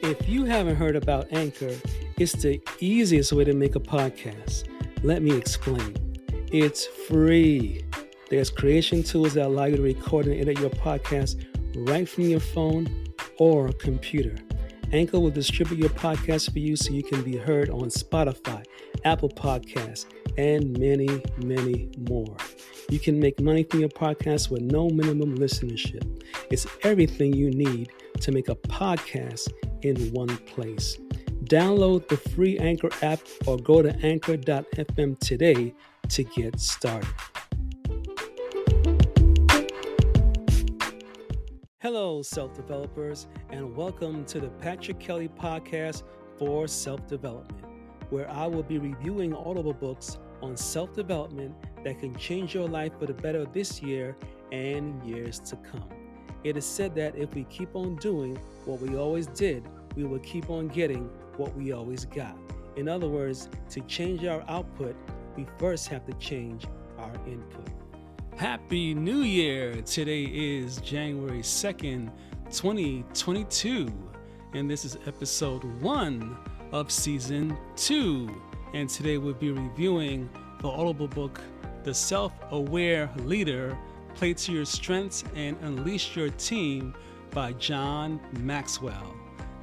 If you haven't heard about Anchor, it's the easiest way to make a podcast. Let me explain. It's free. There's creation tools that allow you to record and edit your podcast right from your phone or computer. Anchor will distribute your podcast for you so you can be heard on Spotify, Apple Podcasts, and many, many more. You can make money from your podcast with no minimum listenership. It's everything you need to make a podcast in one place. Download the free Anchor app or go to anchor.fm today to get started. Hello, self-developers, and welcome to the Patrick Kelly Podcast for Self-Development, where I will be reviewing audible books on self-development that can change your life for the better this year and years to come. It is said that if we keep on doing what we always did, we will keep on getting what we always got. In other words, to change our output, we first have to change our input. Happy New Year! Today is January 2nd, 2022, and this is episode 1 of season 2. And today we'll be reviewing the audible book, The Self-Aware Leader, Play to Your Strengths and Unleash Your Team by John Maxwell.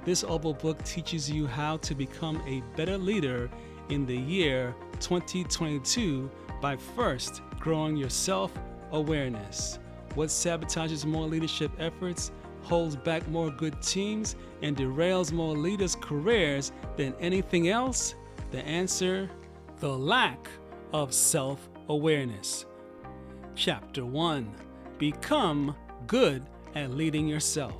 This audible book teaches you how to become a better leader in the year 2022 by first growing your self-awareness. What sabotages more leadership efforts, holds back more good teams, and derails more leaders' careers than anything else? The answer: the lack of self-awareness. Chapter 1. Become good at leading yourself.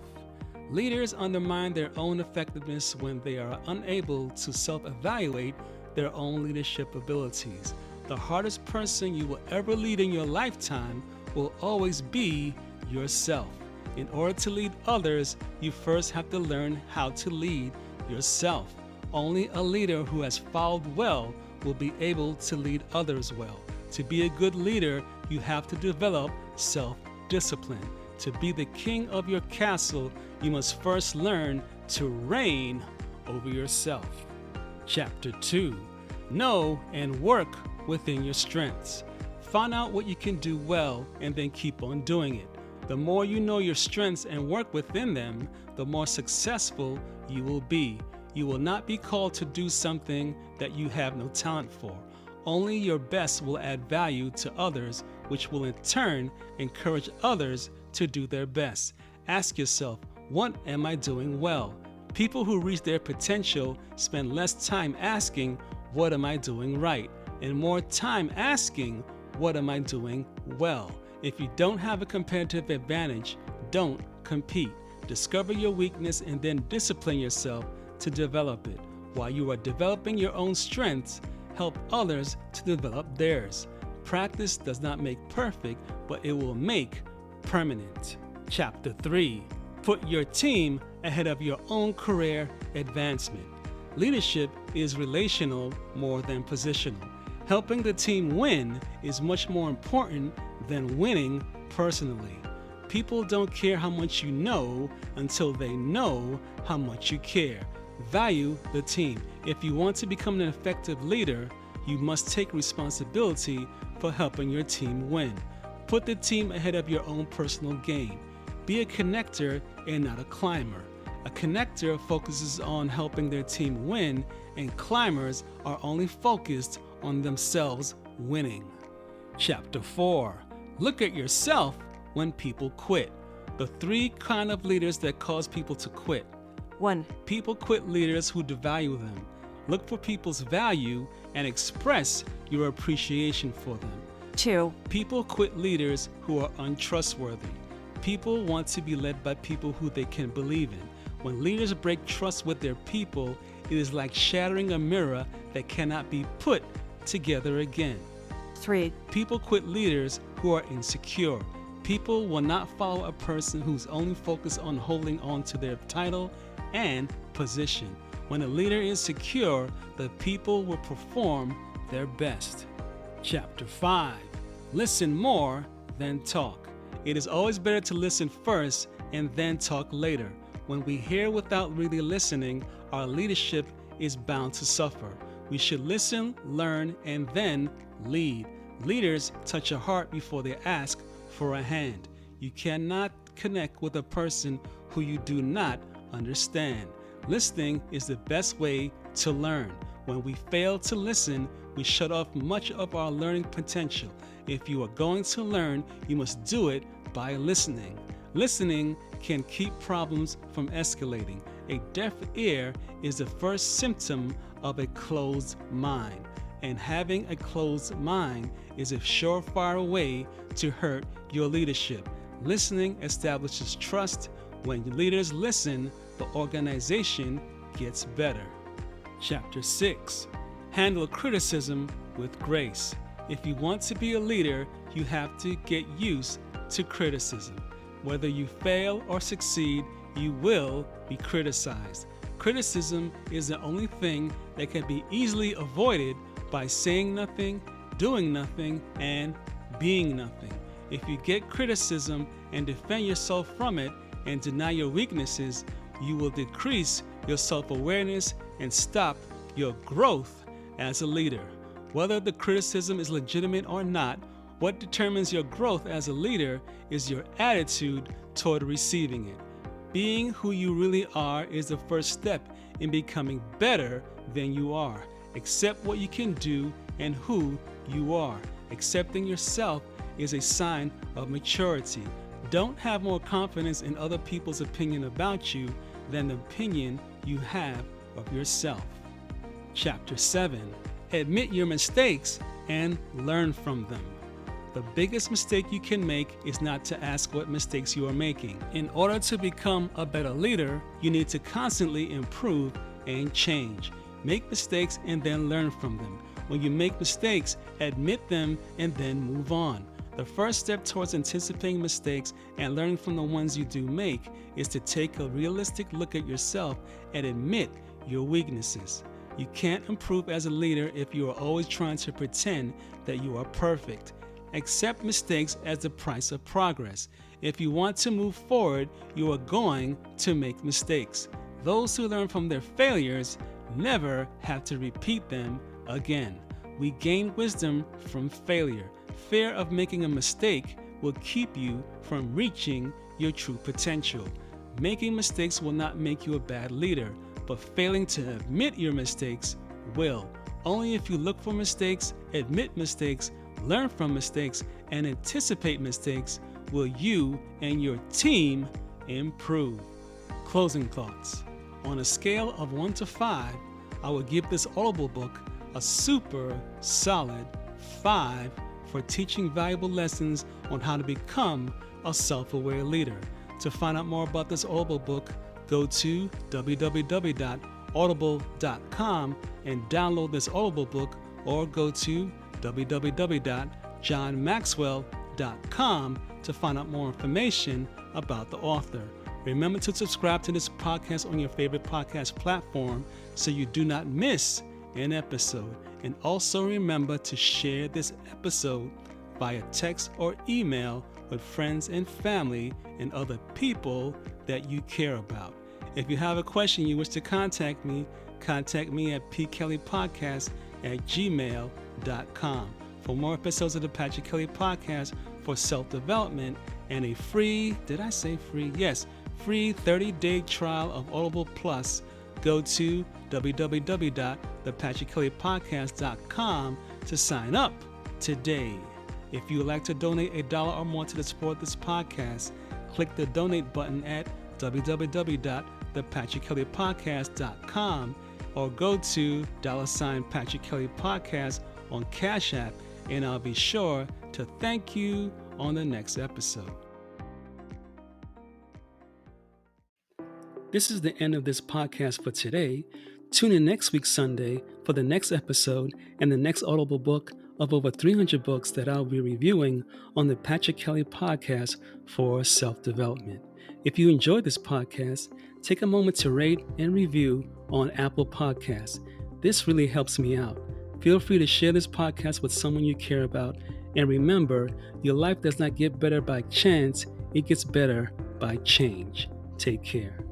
Leaders undermine their own effectiveness when they are unable to self-evaluate their own leadership abilities. The hardest person you will ever lead in your lifetime will always be yourself. In order to lead others, you first have to learn how to lead yourself. Only a leader who has followed well will be able to lead others well. To be a good leader, you have to develop self-discipline. To be the king of your castle, you must first learn to reign over yourself. Chapter 2. Know and work within your strengths. Find out what you can do well and then keep on doing it. The more you know your strengths and work within them, the more successful you will be. You will not be called to do something that you have no talent for. Only your best will add value to others, which will in turn encourage others to do their best. Ask yourself, what am I doing well? People who reach their potential spend less time asking, what am I doing right? And more time asking, what am I doing well? If you don't have a competitive advantage, don't compete. Discover your weakness and then discipline yourself to develop it. While you are developing your own strengths, help others to develop theirs. Practice does not make perfect, but it will make permanent. Chapter 3. Put your team ahead of your own career advancement. Leadership is relational more than positional. Helping the team win is much more important than winning personally. People don't care how much you know until they know how much you care. Value the team. If you want to become an effective leader, you must take responsibility for helping your team win. Put the team ahead of your own personal gain. Be a connector and not a climber. A connector focuses on helping their team win, and climbers are only focused on themselves winning. Chapter 4. Look at yourself when people quit. The 3 kinds of leaders that cause people to quit. 1. People quit leaders who devalue them. Look for people's value and express your appreciation for them. 2. People quit leaders who are untrustworthy. People want to be led by people who they can believe in. When leaders break trust with their people, it is like shattering a mirror that cannot be put together again. 3. People quit leaders who are insecure. People will not follow a person who's only focused on holding on to their title and position. When a leader is secure, the people will perform their best. Chapter 5. Listen more than talk. It is always better to listen first and then talk later. When we hear without really listening, our leadership is bound to suffer. We should listen, learn, and then lead. Leaders touch a heart before they ask for a hand. You cannot connect with a person who you do not understand. Listening is the best way to learn. When we fail to listen, we shut off much of our learning potential. If you are going to learn, you must do it by listening. Listening can keep problems from escalating. A deaf ear is the first symptom of a closed mind, and having a closed mind is a surefire way to hurt your leadership. Listening establishes trust. When leaders listen, the organization gets better. Chapter 6. Handle criticism with grace. If you want to be a leader, you have to get used to criticism. Whether you fail or succeed, you will be criticized. Criticism is the only thing that can be easily avoided by saying nothing, doing nothing, and being nothing. If you get criticism and defend yourself from it and deny your weaknesses, you will decrease your self-awareness and stop your growth as a leader. Whether the criticism is legitimate or not, what determines your growth as a leader is your attitude toward receiving it. Being who you really are is the first step in becoming better than you are. Accept what you can do and who you are. Accepting yourself is a sign of maturity. Don't have more confidence in other people's opinion about you than the opinion you have of yourself. Chapter 7. Admit your mistakes and learn from them. The biggest mistake you can make is not to ask what mistakes you are making. In order to become a better leader, you need to constantly improve and change. Make mistakes and then learn from them. When you make mistakes, admit them and then move on. The first step towards anticipating mistakes and learning from the ones you do make is to take a realistic look at yourself and admit your weaknesses. You can't improve as a leader if you are always trying to pretend that you are perfect. Accept mistakes as the price of progress. If you want to move forward, you are going to make mistakes. Those who learn from their failures never have to repeat them again. We gain wisdom from failure. Fear of making a mistake will keep you from reaching your true potential. Making mistakes will not make you a bad leader, but failing to admit your mistakes will. Only if you look for mistakes, admit mistakes, learn from mistakes, and anticipate mistakes will you and your team improve. Closing thoughts. On a scale of 1 to 5, I will give this Audible book a super solid 5 for teaching valuable lessons on how to become a self-aware leader. To find out more about this Audible book, go to www.audible.com and download this Audible book, or go to www.johnmaxwell.com to find out more information about the author. Remember to subscribe to this podcast on your favorite podcast platform so you do not miss an episode. And also remember to share this episode via text or email with friends and family and other people that you care about. If you have a question you wish to contact me at pkellypodcast@gmail.com. For more episodes of the Patrick Kelly Podcast for self-development and a free, free 30-day trial of Audible Plus, go to www.thepatrickkellypodcast.com to sign up today. If you would like to donate $1 or more to support this podcast, click the donate button at www.thepatrickkellypodcast.com or go to $Patrick Kelly Podcast on Cash App, and I'll be sure to thank you on the next episode. This is the end of this podcast for today. Tune in next week Sunday for the next episode and the next Audible book of over 300 books that I'll be reviewing on the Patrick Kelly Podcast for self-development. If you enjoyed this podcast, take a moment to rate and review on Apple Podcasts. This really helps me out. Feel free to share this podcast with someone you care about. And remember, your life does not get better by chance, it gets better by change. Take care.